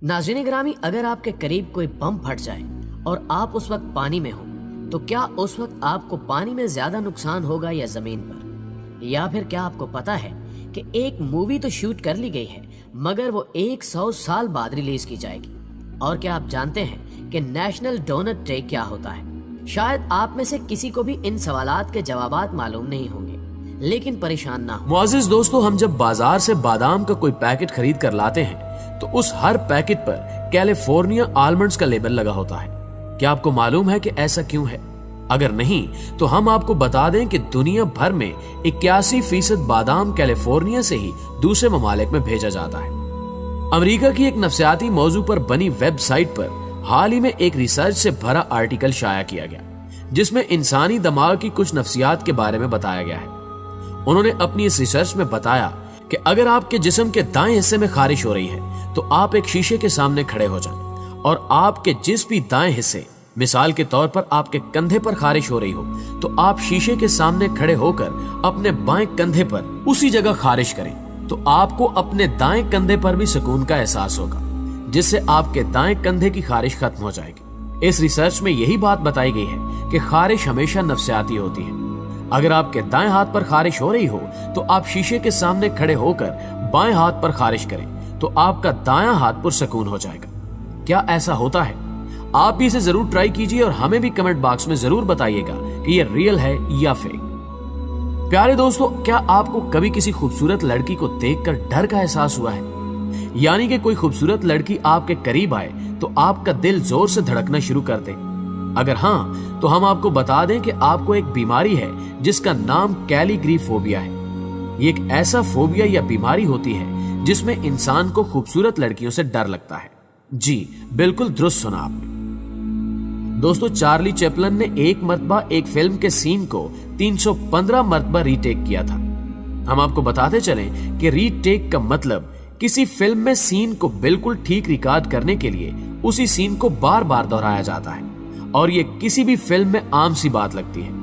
नाज़रीन ग्रामी, अगर आपके करीब कोई बम फट जाए और आप उस वक्त पानी में हो तो क्या उस वक्त आपको पानी में ज्यादा नुकसान होगा या जमीन पर? या फिर क्या आपको पता है कि एक मूवी तो शूट कर ली गई है मगर वो 100 साल बाद रिलीज की जाएगी? और क्या आप जानते हैं कि नेशनल डोनट डे क्या होता है? शायद आप में से किसी को भी इन सवालात के जवाबात मालूम नहीं होंगे, लेकिन परेशान ना हो। मुअज़्ज़िज़ दोस्तों, हम जब बाजार से बादाम का कोई पैकेट खरीद कर लाते हैं तो उस हर पैकेट पर कैलिफोर्निया आलमंड्स का लेबल लगा होता है। क्या आपको मालूम है कि ऐसा क्यों है? अगर नहीं तो हम आपको बता दें कि दुनिया भर में 81% बादाम कैलिफोर्निया से ही दूसरे ममालिक में भेजा जाता है। अमेरिका की एक नफ्सियाती मौजू पर बनी वेबसाइट पर हाल ही में एक रिसर्च से भरा आर्टिकल शाया किया गया जिसमें इंसानी दिमाग की कुछ नफ्सियात के बारे में बताया गया है। उन्होंने अपनी इस रिसर्च में बताया कि अगर आपके जिस्म के दाएं हिस्से में खारिश हो रही है तो आप एक शीशे के सामने खड़े हो जाएं और आपके जिस भी दाएं हिस्से, मिसाल के तौर पर आपके कंधे पर खारिश हो रही हो, तो आप शीशे के सामने खड़े होकर अपने बाएं कंधे पर उसी जगह खारिश करें तो आपको अपने दाएं कंधे पर भी सुकून का एहसास होगा, जिससे आपके दाएं कंधे की खारिश खत्म हो जाएगी। इस रिसर्च में यही बात बताई गई है कि खारिश हमेशा नफ्सियाती होती है। अगर आपके दाएं हाथ पर खारिश हो रही हो तो आप शीशे के सामने खड़े होकर बाएं हाथ पर खारिश करें तो आपका दायां हाथ पुरसकून हो जाएगा। क्या ऐसा होता है? आप भी इसे जरूर ट्राई कीजिए और हमें भी कमेंट बॉक्स में जरूर बताइएगा कि ये रियल है या फेक। प्यारे दोस्तों, क्या आपको कभी किसी खूबसूरत लड़की को देखकर डर का एहसास हुआ है? यानी कि कोई खूबसूरत लड़की आपके करीब आए तो आपका दिल जोर से धड़कना शुरू कर दे? अगर हाँ, तो हम आपको बता दें कि आपको एक बीमारी है जिसका नाम कैलीग्रीफोबिया है। ये एक ऐसा फोबिया या बीमारी होती है जिसमें इंसान को खूबसूरत लड़कियों से डर लगता है। जी बिल्कुल दुरुस्त सुना आपने। दोस्तों, चार्ली चैपलिन ने एक मर्तबा एक फिल्म के सीन को 315 मर्तबा रीटेक किया था। हम आपको बताते चलें कि रीटेक का मतलब किसी फिल्म में सीन को बिल्कुल ठीक रिकॉर्ड करने के लिए उसी सीन को बार बार दोहराया जाता है और ये किसी भी फिल्म में आम सी बात लगती है।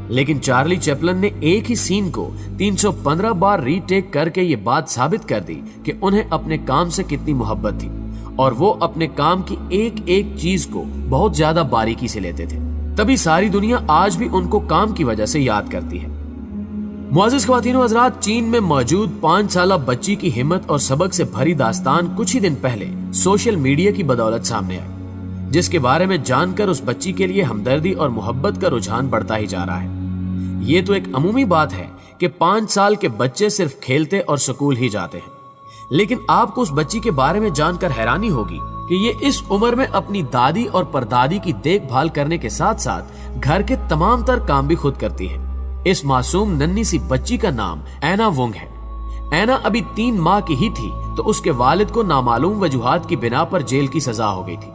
लेकिन चार्ली चैपलिन ने एक ही सीन को 315 बार रीटेक करके ये बात साबित कर दी कि उन्हें अपने काम से कितनी मोहब्बत थी और वो अपने काम की एक एक चीज को बहुत ज्यादा बारीकी से लेते थे। तभी सारी दुनिया आज भी उनको काम की वजह से याद करती है। मुअज़्ज़िज़ ख्वातीन व हज़रात, चीन में मौजूद 5 साला बच्ची की हिम्मत और सबक से भरी दास्तान कुछ ही दिन पहले सोशल मीडिया की बदौलत सामने आई, जिसके बारे में जानकर उस बच्ची के लिए हमदर्दी और मोहब्बत का रुझान बढ़ता ही जा रहा है। ये तो एक अमूमी बात है कि 5 साल के बच्चे सिर्फ खेलते और स्कूल ही जाते हैं, लेकिन आपको उस बच्ची के बारे में जानकर हैरानी होगी कि ये इस उम्र में अपनी दादी और परदादी की देखभाल करने के साथ साथ घर के तमाम तर काम भी खुद करती है। इस मासूम नन्ही सी बच्ची का नाम ऐना वुंग है। ऐना अभी 3 माह की ही थी तो उसके वालिद को नामालूम वजूहात की बिना पर जेल की सजा हो गई थी,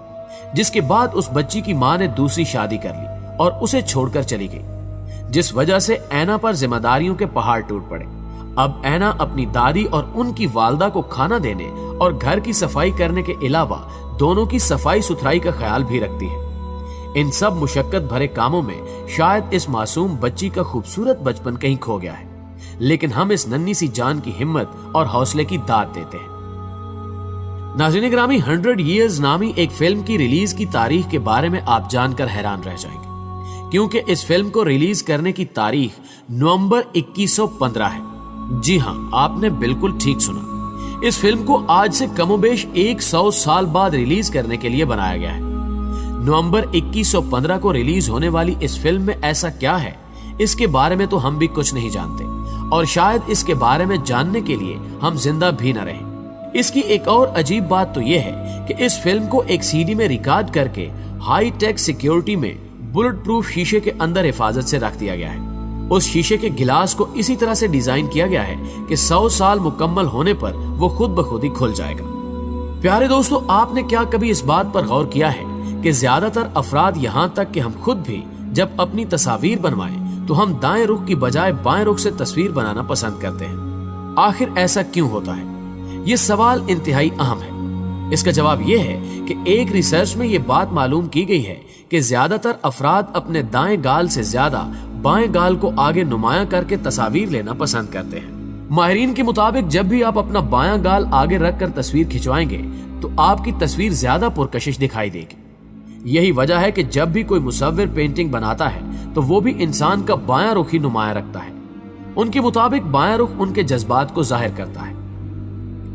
जिसके बाद उस बच्ची की मां ने दूसरी शादी कर ली और उसे छोड़कर चली गई, जिस वजह से ऐना पर जिम्मेदारियों के पहाड़ टूट पड़े। अब ऐना अपनी दादी और उनकी वालदा को खाना देने और घर की सफाई करने के अलावा दोनों की सफाई सुथराई का ख्याल भी रखती है। इन सब मुशक्कत भरे कामों में शायद इस मासूम बच्ची का खूबसूरत बचपन कहीं खो गया है, लेकिन हम इस नन्ही सी जान की हिम्मत और हौसले की दाद देते हैं। नाज़रीन ग्रामी, 100 Years नामी एक फिल्म की रिलीज की तारीख के बारे में आप जानकर हैरान रह जाएंगे, क्योंकि इस फिल्म को रिलीज करने की तारीख नवंबर 2115 है। जी हाँ, आपने बिल्कुल ठीक सुना। इस फिल्म को आज से कमोबेश 100 साल बाद रिलीज करने के लिए बनाया गया है। नवंबर 2115 को रिलीज होने वाली इस फिल्म में ऐसा क्या है, इसके बारे में तो हम भी कुछ नहीं जानते और शायद इसके बारे में जानने के लिए हम जिंदा भी न रहें। इसकी एक और अजीब बात तो यह है कि इस फिल्म को एक सीडी में रिकॉर्ड करके हाई टेक सिक्योरिटी में बुलेट प्रूफ शीशे के अंदर हिफाजत से रख दिया गया है। उस शीशे के गिलास को इसी तरह से डिजाइन किया गया है कि 100 साल मुकम्मल होने पर वो खुद ब खुद ही खुल जाएगा। प्यारे दोस्तों, आपने क्या कभी इस बात पर गौर किया है कि ज्यादातर अफराद यहाँ तक कि हम खुद भी जब अपनी तस्वीर बनवाएं तो हम दाएं रुख की बजाय बाएं रुख से तस्वीर बनाना पसंद करते हैं। आखिर ऐसा क्यों होता है? ये सवाल इंतहाई अहम है। इसका जवाब यह है कि एक रिसर्च में यह बात मालूम की गई है कि ज्यादातर अफराद अपने दाएं गाल से ज्यादा बाएं गाल को आगे नुमाया करके तस्वीर लेना पसंद करते हैं। माहिरीन के मुताबिक जब भी आप अपना बायां गाल आगे रखकर तस्वीर खिंचवाएंगे तो आपकी तस्वीर ज्यादा पुरकशिश दिखाई देगी। यही वजह है कि जब भी कोई मुसव्विर पेंटिंग बनाता है तो वो भी इंसान का बायां रुख ही नुमाया रखता है। उनके मुताबिक बायां रुख उनके जज्बात को जाहिर करता है।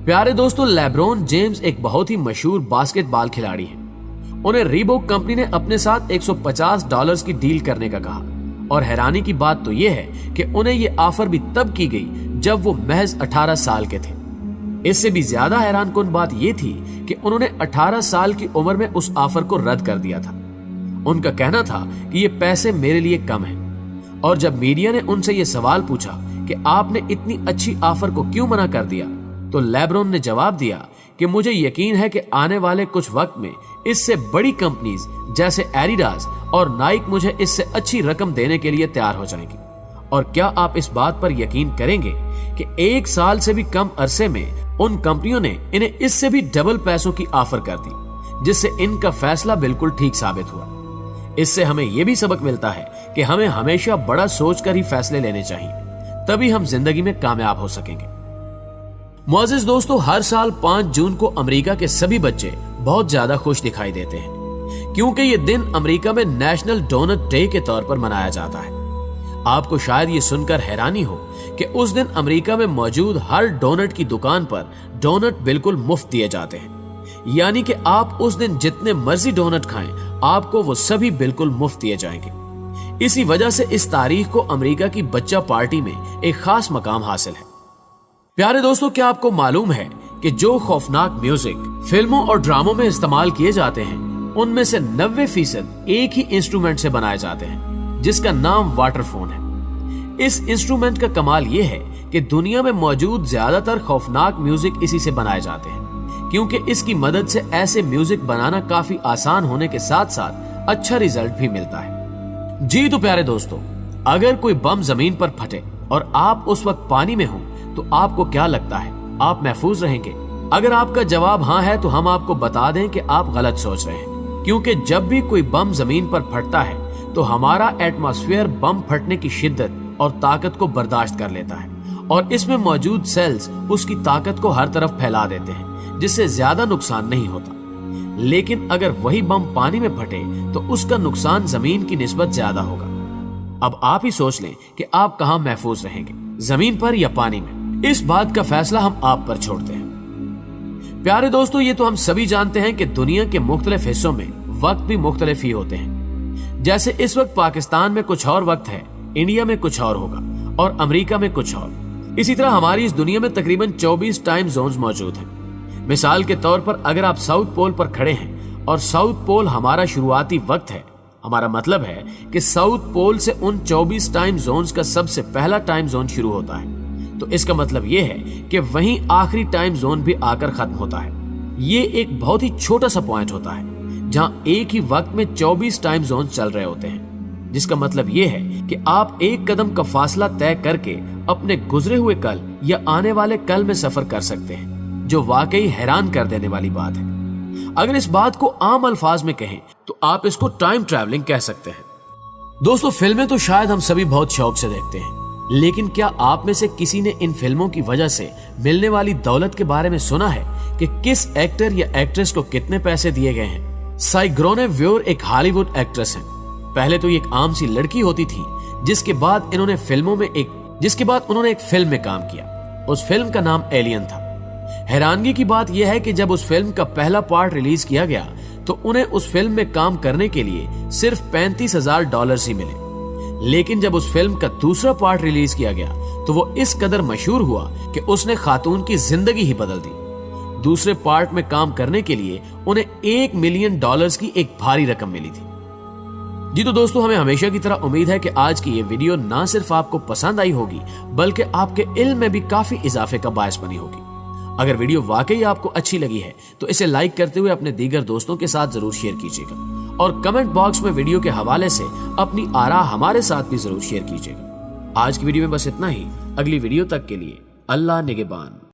प्यारे दोस्तों, लेब्रॉन जेम्स एक बहुत ही मशहूर बास्केटबॉल खिलाड़ी हैं। उन्हें रीबॉक कंपनी ने अपने साथ $150 की डील करने का कहा और हैरानी की बात तो यह है कि उन्हें यह ऑफर भी तब की गई जब वो महज 18 साल के थे। इससे भी ज्यादा हैरान कुन बात यह थी कि उन्होंने 18 साल की उम्र में उस ऑफर को रद्द कर दिया था। उनका कहना था कि ये पैसे मेरे लिए कम हैं। और जब मीडिया ने उनसे ये सवाल पूछा कि आपने इतनी अच्छी ऑफर को क्यों मना कर दिया, तो लेब्रॉन ने जवाब दिया कि मुझे यकीन है कि आने वाले कुछ वक्त में इससे बड़ी कंपनीज जैसे एडिडास और नाइक मुझे इससे अच्छी रकम देने के लिए तैयार हो जाएंगी। और क्या आप इस बात पर यकीन करेंगे कि 1 साल से भी कम अरसे में उन कंपनियों ने इन्हें इससे भी डबल पैसों की ऑफर कर दी, जिससे इनका फैसला बिल्कुल ठीक साबित हुआ। इससे हमें यह भी सबक मिलता है कि हमें हमेशा बड़ा सोचकर ही फैसले लेने चाहिए, तभी हम जिंदगी में कामयाब हो सकेंगे। मुअज़्ज़िज़ दोस्तों, हर साल 5 जून को अमेरिका के सभी बच्चे बहुत ज्यादा खुश दिखाई देते हैं, क्योंकि ये दिन अमेरिका में नेशनल डोनट डे के तौर पर मनाया जाता है। आपको शायद ये सुनकर हैरानी हो कि उस दिन अमेरिका में मौजूद हर डोनट की दुकान पर डोनट बिल्कुल मुफ्त दिए जाते हैं। यानी कि आप उस दिन जितने मर्जी डोनट खाएं, आपको वो सभी बिल्कुल मुफ्त दिए जाएंगे। इसी वजह से इस तारीख को अमेरिका की बच्चा पार्टी में एक खास मकाम हासिल है। प्यारे दोस्तों, क्या आपको मालूम है कि जो खौफनाक म्यूजिक फिल्मों और ड्रामों में इस्तेमाल किए जाते हैं, उनमें से 90% एक ही इंस्ट्रूमेंट से बनाए जाते हैं, जिसका नाम वाटरफोन है। इस इंस्ट्रूमेंट का कमाल यह है कि दुनिया में मौजूद ज्यादातर खौफनाक म्यूजिक इसी से बनाए जाते हैं, क्योंकि इसकी मदद से ऐसे म्यूजिक बनाना काफी आसान होने के साथ साथ अच्छा रिजल्ट भी मिलता है। जी तो प्यारे दोस्तों, अगर कोई बम जमीन पर फटे और आप उस वक्त पानी में हो, तो आपको क्या लगता है, आप महफूज रहेंगे? अगर आपका जवाब हाँ है तो हम आपको बता दें कि आप गलत सोच रहे हैं, क्योंकि जब भी कोई बम जमीन पर फटता है तो हमारा एटमॉस्फेयर बम फटने की शिद्दत और ताकत को बर्दाश्त कर लेता है और इसमें मौजूद सेल्स उसकी ताकत को हर तरफ फैला देते हैं, जिससे ज्यादा नुकसान नहीं होता। लेकिन अगर वही बम पानी में फटे तो उसका नुकसान जमीन की निस्बत ज्यादा होगा। अब आप ही सोच लें कि आप कहां महफूज रहेंगे, जमीन पर या पानी में। इस बात का फैसला हम आप पर छोड़ते हैं। प्यारे दोस्तों, ये तो हम सभी जानते हैं कि दुनिया के मुख्तलिफ हिस्सों में वक्त भी मुख्तलिफ ही होते हैं। जैसे इस वक्त पाकिस्तान में कुछ और वक्त है, इंडिया में कुछ और होगा और अमेरिका में कुछ और। इसी तरह हमारी इस दुनिया में तकरीबन 24 टाइम जोन्स मौजूद हैं। मिसाल के तौर पर अगर आप साउथ पोल पर खड़े हैं और साउथ पोल हमारा शुरुआती वक्त है, हमारा मतलब है कि साउथ पोल से उन 24 टाइम जोन्स का सबसे पहला टाइम जोन शुरू होता है, तो इसका मतलब यह है कि वहीं आखिरी टाइम जोन भी आकर खत्म होता है। ये एक बहुत ही छोटा सा पॉइंट होता है जहां एक ही वक्त में 24 टाइम जोन चल रहे होते हैं, जिसका मतलब यह है कि आप एक कदम का फासला तय करके अपने गुजरे हुए कल या आने वाले कल में सफर कर सकते हैं, जो वाकई हैरान कर देने वाली बात है। अगर इस बात को आम अल्फाज में कहें तो आप इसको टाइम ट्रैवलिंग कह सकते हैं। दोस्तों, फिल्में तो शायद हम सभी बहुत शौक से देखते हैं, लेकिन क्या आप में से किसी ने इन फिल्मों की वजह से मिलने वाली दौलत के बारे में सुना है कि किस एक्टर या एक्ट्रेस को कितने पैसे दिए गए हैं? साइग्रोने व्योर एक हॉलीवुड एक्ट्रेस हैं। पहले तो ये एक आम सी लड़की होती थी, जिसके बाद उन्होंने एक फिल्म में काम किया। उस फिल्म का नाम एलियन था। हैरानगी की बात यह है कि जब उस फिल्म का पहला पार्ट रिलीज किया गया तो उन्हें उस फिल्म में काम करने के लिए सिर्फ $35,000 ही मिले। लेकिन जब उस फिल्म का दूसरा पार्ट रिलीज किया गया तो वो इस कदर मशहूर हुआ कि उसने खातून की जिंदगी ही बदल दी। दूसरे पार्ट में काम करने के लिए उन्हें $1 मिलियन की एक भारी रकम मिली थी। जी तो दोस्तों, हमें हमेशा की तरह उम्मीद है कि आज की ये वीडियो ना सिर्फ आपको पसंद आई होगी, बल्कि आपके इल्म में भी काफी इजाफे का बायस बनी होगी। अगर वीडियो वाकई आपको अच्छी लगी है तो इसे लाइक करते हुए अपने दीगर दोस्तों के साथ जरूर शेयर कीजिएगा और कमेंट बॉक्स में वीडियो के हवाले से अपनी आरा हमारे साथ भी जरूर शेयर कीजिएगा। आज की वीडियो में बस इतना ही। अगली वीडियो तक के लिए अल्लाह निगहबान।